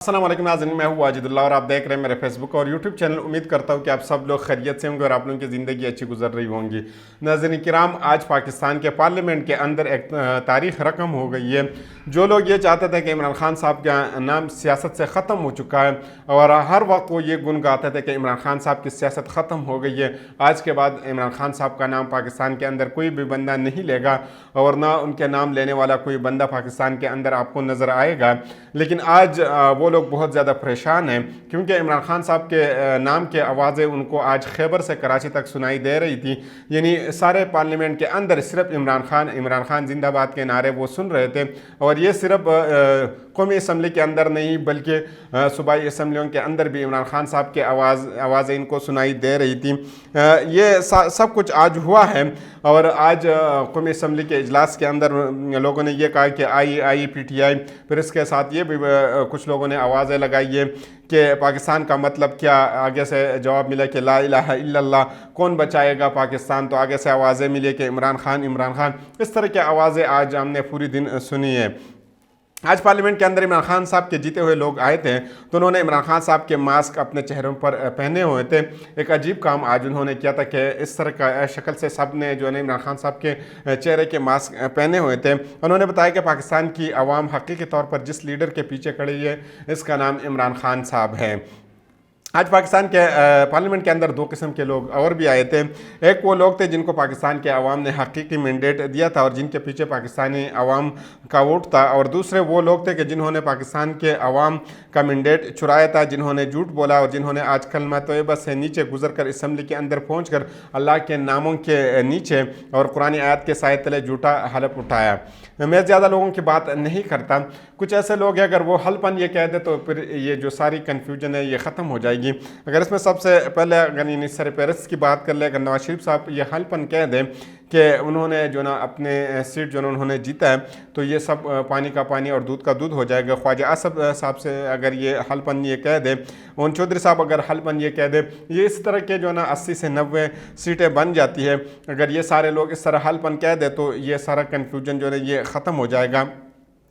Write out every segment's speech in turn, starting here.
अस्सलाम वालेकुम नाज़रीन, मैं हूँ वाजिदुल्लाह और आप देख रहे हैं मेरे फेसबुक और यूट्यूब चैनल। उम्मीद करता हूँ कि आप सब लोग खैरियत से होंगे और आप लोगों की ज़िंदगी अच्छी गुजर रही होंगी। नाज़रीन किराम, आज पाकिस्तान के पार्लियामेंट के अंदर एक तारीख रकम हो गई है। जो लोग ये चाहते थे कि इमरान खान साहब का नाम सियासत से ख़त्म हो चुका है और हर वक्त वो ये गुन गाते थे कि इमरान खान साहब की सियासत ख़त्म हो गई है, आज के बाद इमरान खान साहब का नाम पाकिस्तान के अंदर कोई भी बंदा नहीं लेगा और ना उनके नाम लेने वाला कोई बंदा पाकिस्तान के अंदर आपको नज़र आएगा। लेकिन आज वो लोग बहुत ज़्यादा परेशान हैं क्योंकि इमरान खान साहब के नाम के आवाज़ें उनको आज खैबर से कराची तक सुनाई दे रही थी। यानी सारे पार्लियामेंट के अंदर सिर्फ इमरान खान जिंदाबाद के नारे वो सुन रहे थे और ये सिर्फ कौमी असम्बली के अंदर नहीं बल्कि सूबाई असम्बलियों के अंदर भी इमरान खान साहब के आवाज़ें इनको सुनाई दे रही थी। ये सब कुछ आज हुआ है और आज कौमी असम्बली के इजलास के अंदर लोगों ने ये कहा कि IEPTI, फिर इसके साथ ये भी कुछ लोगों ने आवाज़ें लगाई है कि पाकिस्तान का मतलब क्या। आगे से जवाब मिला कि ला इलाहा इल्लल्लाह, कौन बचाएगा पाकिस्तान। तो आगे से आवाज़ें मिली कि इमरान खान। इस तरह की आवाज़ें आज हमने पूरी दिन सुनी है। आज पार्लियामेंट के अंदर इमरान खान साहब के जीते हुए लोग आए थे तो उन्होंने इमरान खान साहब के मास्क अपने चेहरों पर पहने हुए थे। एक अजीब काम आज उन्होंने किया था कि इस तरह का शक्ल से सब ने जो है इमरान खान साहब के चेहरे के मास्क पहने हुए थे। उन्होंने बताया कि पाकिस्तान की आवाम हकीकी तौर पर जिस लीडर के पीछे खड़ी है इसका नाम इमरान खान साहब है। आज पाकिस्तान के पार्लियामेंट के अंदर दो किस्म के लोग और भी आए थे। एक वो लोग थे जिनको पाकिस्तान के अवाम ने हकीकी मैंडेट दिया था और जिनके पीछे पाकिस्तानी अवाम का वोट था, और दूसरे वो लोग थे कि जिन्होंने पाकिस्तान के अवाम का मैंडेट चुराया था, जिन्होंने झूठ बोला और जिन्होंने आज कलमा तोयबा से नीचे गुजर कर असम्बली के अंदर पहुँच कर अल्लाह के नामों के नीचे और कुरानी आयत के साए तले झूठा हलफ उठाया। मैं ज़्यादा लोगों की बात नहीं करता। कुछ ऐसे लोग हैं अगर वो हलपन ये कह दे तो फिर ये जो सारी कन्फ्यूजन है ये ख़त्म हो जाएगी। अगर इसमें सबसे पहले अगर सर पेरिस की बात कर ले, अगर नवाज शरीफ साहब ये हलपन कह दें कि उन्होंने जो ना अपने सीट जो ना उन्होंने जीता है तो ये सब पानी का पानी और दूध का दूध हो जाएगा। ख्वाजा आसफ साहब से अगर ये हलपन ये कह दे, ओन चौधरी साहब अगर हलपन ये कह दे, ये इस तरह के जो ना 80 से 90 सीटें बन जाती है। अगर ये सारे लोग इस तरह हलपन कह दे तो ये सारा कन्फ्यूजन जो है ये ख़त्म हो जाएगा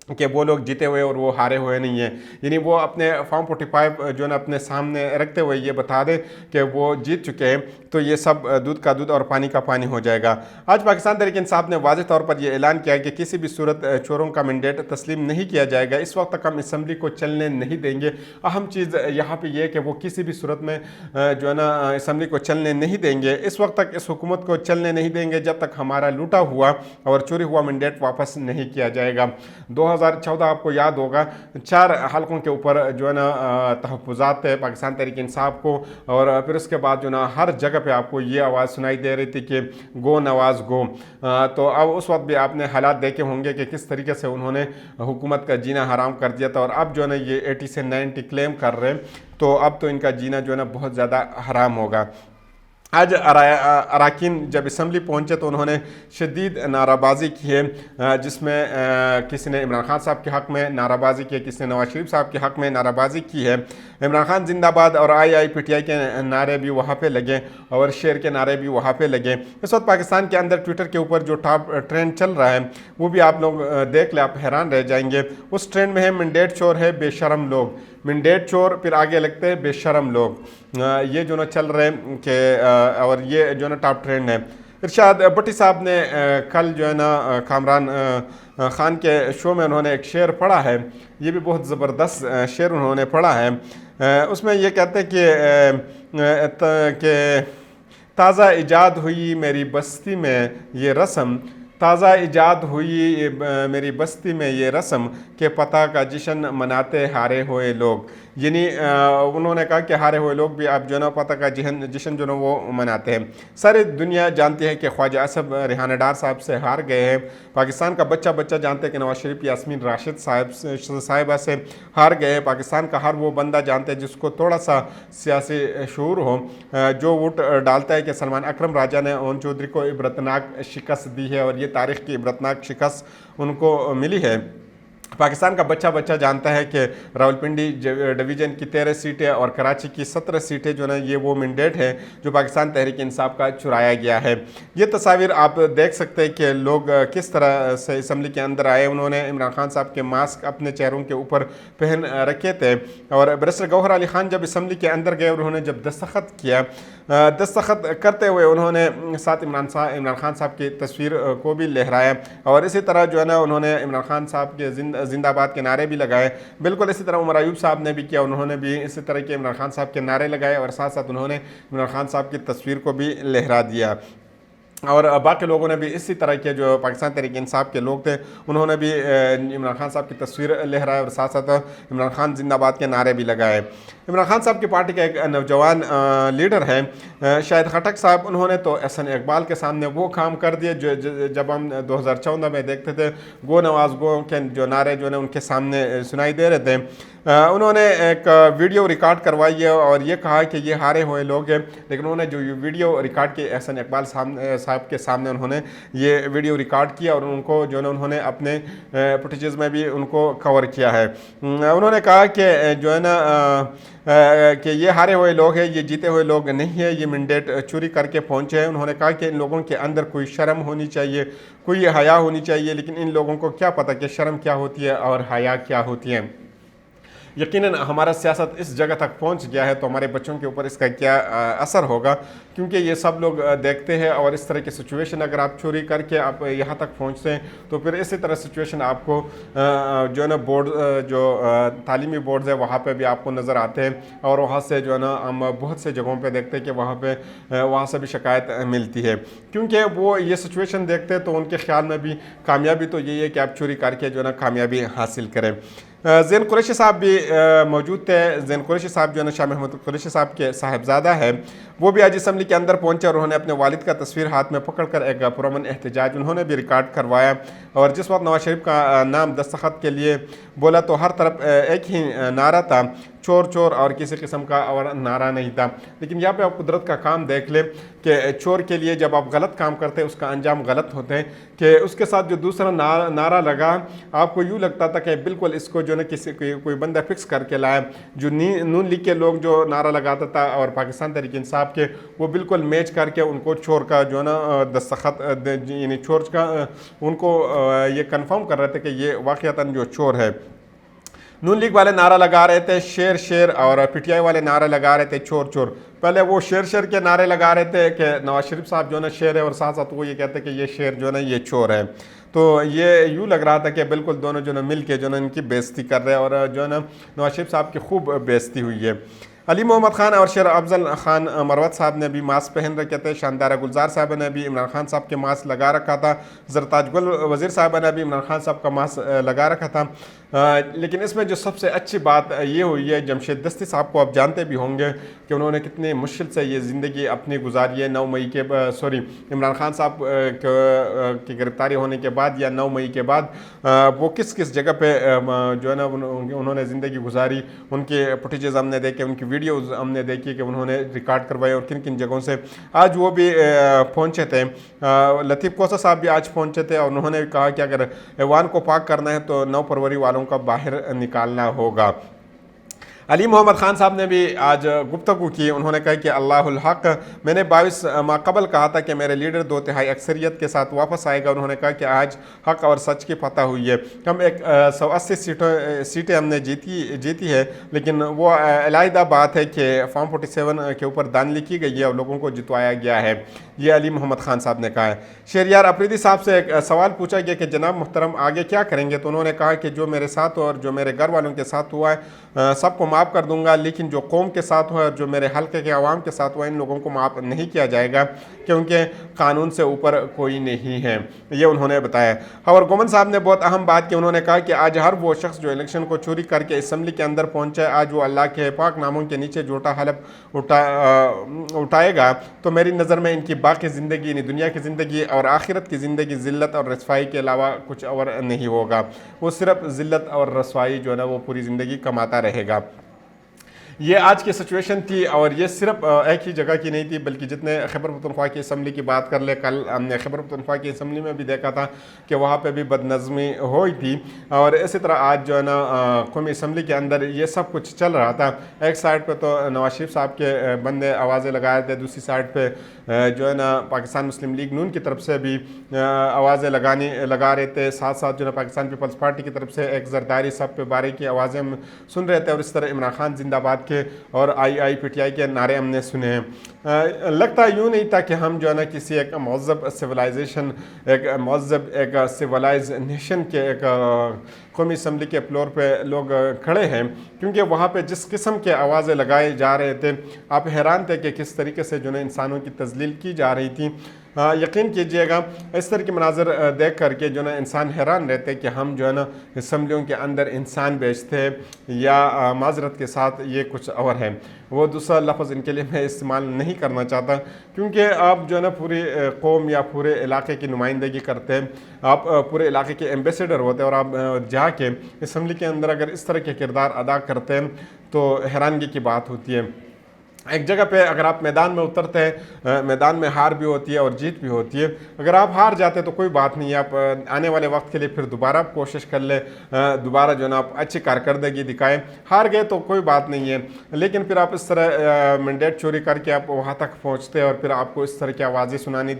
कि वो लोग जीते हुए और वो हारे हुए नहीं हैं। यानी वो अपने फॉर्म 45 जो है अपने सामने रखते हुए ये बता दें कि वो जीत चुके हैं तो ये सब दूध का दूध और पानी का पानी हो जाएगा। आज पाकिस्तान तहरीक इंसाफ ने वाज़ेह तौर पर यह ऐलान किया कि किसी भी सूरत चोरों का मैंडेट तस्लीम नहीं किया जाएगा। इस वक्त तक हम असम्बली को चलने नहीं देंगे। अहम चीज़ यहाँ पर यह है कि वो किसी भी सूरत में जो है ना असम्बली को चलने नहीं देंगे। इस वक्त तक इस हुकूमत को चलने नहीं देंगे जब तक हमारा लूटा हुआ और चोरी हुआ मैंडेट वापस नहीं किया जाएगा। 2014 आपको याद होगा 4 हलकों के ऊपर जो है ना तहफ़्फ़ुज़ात थे पाकिस्तान तहरीक इंसाफ को, और फिर उसके बाद जो ना हर जगह पे आपको ये आवाज़ सुनाई दे रही थी कि गो नवाज़ गो। तो अब उस वक्त भी आपने हालात देखे होंगे कि किस तरीके से उन्होंने हुकूमत का जीना हराम कर दिया था और अब जो है ना ये 80 से 90 क्लेम कर रहे हैं तो अब तो इनका जीना जो है ना बहुत ज़्यादा हराम होगा। आज अराकीन जब असम्बली पहुँचे तो उन्होंने शदीद नाराबाजी की है, जिसमें किसी ने इमरान खान साहब के हक़ में नाराबाजी की है, किसी ने नवाज शरीफ साहब के हक़ में नाराबाजी की है। इमरान खान जिंदाबाद और IIPTI के नारे भी वहाँ पे लगे और शेर के नारे भी वहाँ पे लगे। इस वक्त पाकिस्तान के अंदर ट्विटर के ऊपर जो टॉप ट्रेंड चल रहा है वो भी आप लोग देख ले, आप हैरान रह जाएंगे। उस ट्रेंड में है मैंडेट चोर है बेशरम लोग, मैंडेट चोर, फिर आगे लगते हैं बेशरम लोग। ये जो ना चल रहे हैं कि और ये जो ना टॉप ट्रेंड है। इरशाद भट्टी साहब ने कल जो है ना कामरान खान के शो में उन्होंने एक शेर पढ़ा है, ये भी बहुत ज़बरदस्त शेर उन्होंने पढ़ा है। उसमें ये कहते हैं कि ताज़ा इजाद हुई मेरी बस्ती में ये रस्म, ताज़ा इजाद हुई मेरी बस्ती में ये रस्म के पता का जश्न मनाते हारे हुए लोग। यानी उन्होंने कहा कि हारे हुए लोग भी अब जो ना पता का जश्न जो ना वो मनाते हैं। सारी दुनिया जानती है कि ख्वाजा आसफ रिहाना डार साहब से हार गए हैं। पाकिस्तान का बच्चा बच्चा जानते हैं कि नवाज शरीफ यास्मीन राशिद साहिबा से हार गए हैं। पाकिस्तान का हर वो बंदा जानते हैं जिसको थोड़ा सा सियासी शऊर हो, जो वोट डालता है कि सलमान अकरम राजा ने ओन चौधरी को इबरतनाक शिकस्त दी है और ये तारीख़ की इबरतनाक शिकस्त उनको मिली है। पाकिस्तान का बच्चा बच्चा जानता है कि रावलपिंडी डिवीज़न की 13 सीटें और कराची की 17 सीटें जो ना ये वो मैंडेट है जो पाकिस्तान तहरीक इंसाफ का चुराया गया है। ये तस्वीर आप देख सकते हैं कि लोग किस तरह से असम्बली के अंदर आए। उन्होंने इमरान खान साहब के मास्क अपने चेहरों के ऊपर पहन रखे थे और बैरिस्टर गौहर अली खान जब असम्बली के अंदर गए उन्होंने जब दस्तखत किया, दस्तखत करते हुए उन्होंने साथ इमरान खान साहब की तस्वीर को भी लहराया और इसी तरह जो है ना उन्होंने इमरान खान साहब के जिंदाबाद के नारे भी लगाए। बिल्कुल इसी तरह उमर अयूब साहब ने भी किया, उन्होंने भी इसी तरह के इमरान खान साहब के नारे लगाए और साथ साथ उन्होंने इमरान खान साहब की तस्वीर को भी लहरा दिया। और बाकी लोगों ने भी इसी तरह के जो पाकिस्तान तहरीक इंसाफ के लोग थे उन्होंने भी इमरान खान साहब की तस्वीर लहराए और साथ साथ इमरान खान जिंदाबाद के नारे भी लगाए। इमरान खान साहब की पार्टी का एक नौजवान लीडर है शाहिद खटक साहब, उन्होंने तो एहसन इकबाल के सामने वो काम कर दिए जो जब हम 2014 में देखते थे गो नवाज गो के जो नारे जो है उनके सामने सुनाई दे रहे थे। उन्होंने एक वीडियो रिकॉर्ड करवाई है और ये कहा कि ये हारे हुए लोग हैं, लेकिन उन्होंने जो वीडियो रिकॉर्ड की एहसन इकबाल साहब के सामने उन्होंने ये वीडियो रिकॉर्ड किया और उनको जो है उन्होंने अपने फुटेजेस में भी उनको कवर किया है। उन्होंने कहा कि जो है ना कि ये हारे हुए लोग हैं, ये जीते हुए लोग नहीं है, ये मैंडेट चोरी करके पहुंचे हैं। उन्होंने कहा कि इन लोगों के अंदर कोई शर्म होनी चाहिए, कोई हया होनी चाहिए, लेकिन इन लोगों को क्या पता कि शर्म क्या होती है और हया क्या होती है। यकीनन हमारा सियासत इस जगह तक पहुंच गया है तो हमारे बच्चों के ऊपर इसका क्या असर होगा, क्योंकि ये सब लोग देखते हैं और इस तरह की सिचुएशन अगर आप चोरी करके आप यहाँ तक पहुँचते हैं तो फिर इसी तरह सिचुएशन आपको जो है ना बोर्ड जो तालीमी बोर्ड्स है वहाँ पे भी आपको नज़र आते हैं और वहाँ से जो है ना हम बहुत से जगहों पे देखते हैं कि वहाँ से भी शिकायत मिलती है, क्योंकि वो ये सिचुएशन देखते हैं तो उनके ख्याल में भी कामयाबी तो यही है कि आप चोरी करके जो है ना कामयाबी हासिल करें। ज़ैन कुरैशी साहब भी मौजूद थे। ज़ैन कुरैशी साहब जो है ना शाह महमूद कुरैशी साहब के साहबजादा है, वो भी आज असम्बली के अंदर पहुंचे और उन्होंने अपने वालिद का तस्वीर हाथ में पकड़कर एक पुरअमन एहतजाज उन्होंने भी रिकॉर्ड करवाया और जिस वक्त नवाज शरीफ का नाम दस्तखत के लिए बोला तो हर तरफ एक ही नारा था, चोर चोर, और किसी किस्म का और नारा नहीं था। लेकिन यहाँ पे आप कुदरत का काम देख ले कि चोर के लिए जब आप गलत काम करते हैं उसका अंजाम गलत होते हैं कि उसके साथ जो दूसरा नारा लगा आपको यूँ लगता था कि बिल्कुल इसको जो है किसी कोई बंदा फिक्स करके लाया। जो नून लीग के लोग जो नारा लगाता था और पाकिस्तान तहरीक इंसाफ के, वो बिल्कुल मैच करके उनको चोर का जो है ना दस्तखत यानी चोर का उनको ये कंफर्म कर रहे थे कि ये वाक़ईतन जो चोर है। नून लीग वाले नारा लगा रहे थे शेर शेर और पीटीआई वाले नारा लगा रहे थे चोर चोर। पहले वो शेर शेर के नारे लगा रहे थे कि नवाज शरीफ साहब जो है ना शेर है और साथ साथ वो ये कहते कि ये शेर जो है ना ये चोर है। तो ये यूँ लग रहा था कि बिल्कुल दोनों जो है मिल के जो है इनकी बेइज्जती कर रहे हैं और जो है ना नवाज शरीफ साहब की खूब बेइज्जती हुई है। अली मोहम्मद खान और शेर अफजल खान मरवत साहब ने भी मास्क पहन रखे थे। शानदारा गुलजार साहब ने भी इमरान खान साहब के मास्क लगा रखा था। जरताज गुल वज़ीर साहब ने भी इमरान खान साहब का मास्क लगा रखा था। लेकिन इसमें जो सबसे अच्छी बात ये हुई है, जमशेद दस्ती साहब को आप जानते भी होंगे कि उन्होंने कितनी मुश्किल से ये ज़िंदगी अपनी गुजारी है। 9 मई के इमरान खान साहब की गिरफ्तारी होने के बाद या 9 मई के बाद वो किस किस जगह पे जो है ना उन्होंने ज़िंदगी गुजारी, उनके फुटेजेस हमने देखे, उनकी वीडियोस हमने देखी कि उन्होंने रिकॉर्ड करवाए और किन किन जगहों से आज वो भी पहुंचे थे। लतीफ़ कोसा साहब भी आज पहुंचे थे और उन्होंने कहा कि अगर ऐवान को पाक करना है तो 9 फरवरी वालों का बाहर निकालना होगा। अली मोहम्मद खान साहब ने भी आज गुफ्तगू की। उन्होंने कहा कि अल्लाहुल हक, मैंने 22 माह कबल कहा था कि मेरे लीडर 2/3 अक्सरियत के साथ वापस आएगा। उन्होंने कहा कि आज हक और सच की फतह हुई है। हम 180 सीटें हमने जीती है, लेकिन वो अलहदा बात है कि फॉर्म 47 के ऊपर दानली की गई है और लोगों को जितवाया गया है। ये अली मोहम्मद खान साहब ने कहा है। शहरियार अफरीदी साहब से एक सवाल पूछा गया कि जनाब मुहतरम आगे क्या करेंगे, तो उन्होंने कहा कि जो मेरे साथ और जो मेरे घर वालों के साथ हुआ है सबको माफ़ कर दूंगा, लेकिन जो कौम के साथ हुआ है और जो मेरे हल्के के आवाम के साथ हुआ इन लोगों को माफ़ नहीं किया जाएगा, क्योंकि कानून से ऊपर कोई नहीं है, ये उन्होंने बताया। और गोमन साहब ने बहुत अहम बात की। उन्होंने कहा कि आज हर वो शख्स जो इलेक्शन को चोरी करके असम्बली के अंदर पहुँचा है, आज वो अल्लाह के पाक नामों के नीचे झूठा हलफ उठाएगा तो मेरी नज़र में इनकी बाकी ज़िंदगी यानी दुनिया की ज़िंदगी और आखिरत की ज़िंदगी ज़िल्लत और रसवाई के अलावा कुछ और नहीं होगा। वो सिर्फ ज़िल्लत और रसवाई जो है ना वो पूरी ज़िंदगी कमाता रहेगा। یہ آج کی سچویشن تھی، اور یہ صرف ایک ہی جگہ کی نہیں تھی، بلکہ جتنے خیبر پختونخوا کی اسمبلی کی بات کر لے، کل ہم نے خیبر پختونخوا کی اسمبلی میں بھی دیکھا تھا کہ وہاں پہ بھی بد نظمی ہوئی تھی، اور اسی طرح آج جو ہے نا قومی اسمبلی کے اندر یہ سب کچھ چل رہا تھا۔ ایک سائڈ پہ تو نواز شریف صاحب کے بندے آوازیں لگائے تھے، دوسری سائڈ پہ جو ہے نا پاکستان مسلم لیگ نون کی طرف سے بھی آوازیں لگا رہے تھے، ساتھ ساتھ جو ہے پاکستان پیپلز پارٹی کی طرف سے ایک زرداری سب پہ باری کی آوازیں ہم سن رہے تھے، اور اس طرح عمران خان زندہ باد کے اور پی ٹی آئی کے نعرے ہم نے سنے ہیں۔ لگتا یوں نہیں تھا کہ ہم جو ہے نا کسی ایک مہذب سویلائزیشن، ایک مہذب ایک سویلائز نیشن کے ایک قومی اسمبلی کے فلور پہ لوگ کھڑے ہیں، کیونکہ وہاں پہ جس قسم کے آوازیں لگائے جا رہے تھے، آپ حیران تھے کہ کس طریقے سے جو ہے انسانوں کی تذلیل کی جا رہی تھی۔ یقین کیجئے گا اس طرح کے مناظر دیکھ کر کے جو ہے انسان حیران رہتے کہ ہم جو ہے نا اسمبلیوں کے اندر انسان بیچتے ہیں، یا معذرت کے ساتھ یہ کچھ اور ہے، وہ دوسرا لفظ ان کے لیے میں استعمال نہیں کرنا چاہتا، کیونکہ آپ جو ہے نا پوری قوم یا پورے علاقے کی نمائندگی کرتے ہیں، آپ پورے علاقے کے ایمبیسیڈر ہوتے ہیں، اور آپ جا کے اسمبلی کے اندر اگر اس طرح کے کردار ادا کرتے ہیں تو حیرانگی کی بات ہوتی ہے۔ ایک جگہ پہ اگر آپ میدان میں اترتے ہیں، میدان میں ہار بھی ہوتی ہے اور جیت بھی ہوتی ہے، اگر آپ ہار جاتے تو کوئی بات نہیں ہے، آپ آنے والے وقت کے لیے پھر دوبارہ کوشش کر لیں، دوبارہ جو ہے نا آپ اچھی کارکردگی دکھائیں۔ ہار گئے تو کوئی بات نہیں ہے، لیکن پھر آپ اس طرح مینڈیٹ چوری کر کے آپ وہاں تک پہنچتے ہیں، اور پھر آپ کو اس طرح کی آوازیں سنائی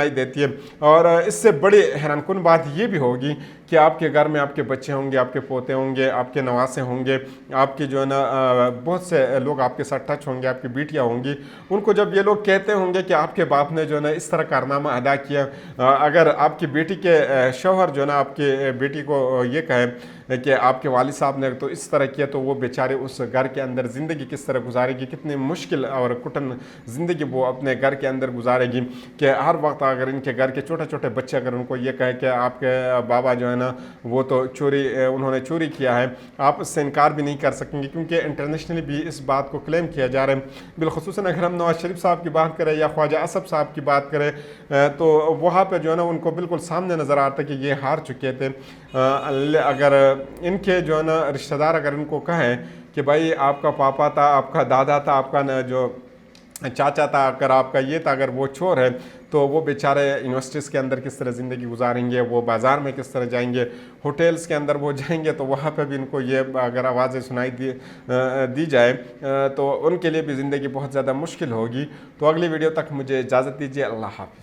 دیتی ہے، اور اس سے بڑی حیران کن بات یہ بھی ہوگی کہ آپ کے گھر میں آپ کے بچے ہوں گے، آپ کے پوتے ہوں گے، آپ کے نواسے ہوں گے، آپ کے جو ہے نا بہت سے لوگ آپ کے ساتھ ٹچ ہوں گے، آپ کی بیٹیاں ہوں گی، ان کو جب یہ لوگ کہتے ہوں گے کہ آپ کے باپ نے جو ہے نا اس طرح کارنامہ ادا کیا، اگر آپ کی بیٹی کے شوہر جو ہے نا آپ کی بیٹی کو یہ کہیں کہ آپ کے والد صاحب نے تو اس طرح کیا، تو وہ بیچارے اس گھر کے اندر زندگی کس طرح گزارے گی، کتنی مشکل اور کٹن زندگی وہ اپنے گھر کے اندر گزارے گی، کہ ہر وقت اگر ان کے گھر کے چھوٹے چھوٹے بچے اگر ان کو یہ کہے کہ آپ کے بابا جو ہے نا وہ تو انہوں نے چوری کیا ہے، آپ اس سے انکار بھی نہیں کر سکیں گے، کیونکہ انٹرنیشنلی بھی اس بات کو کلیم کیا جا رہا ہے۔ بالخصوصاً اگر ہم نواز شریف صاحب کی بات کریں یا خواجہ اسد صاحب کی بات کریں، تو وہاں پہ جو ہے نا ان کو بالکل سامنے نظر آتا ہے کہ یہ ہار چکے تھے۔ اگر ان کے جو ہے نا رشتہ دار اگر ان کو کہیں کہ بھائی آپ کا پاپا تھا، آپ کا دادا تھا، آپ کا جو چاچا تھا، اگر آپ کا یہ تھا، اگر وہ چور ہے، تو وہ بیچارے یونیورسٹیز کے اندر کس طرح زندگی گزاریں گے، وہ بازار میں کس طرح جائیں گے، ہوٹلز کے اندر وہ جائیں گے، تو وہاں پہ بھی ان کو یہ اگر آوازیں سنائی دی جائے تو ان کے لیے بھی زندگی بہت زیادہ مشکل ہوگی۔ تو اگلی ویڈیو تک مجھے اجازت دیجیے، اللہ حافظ۔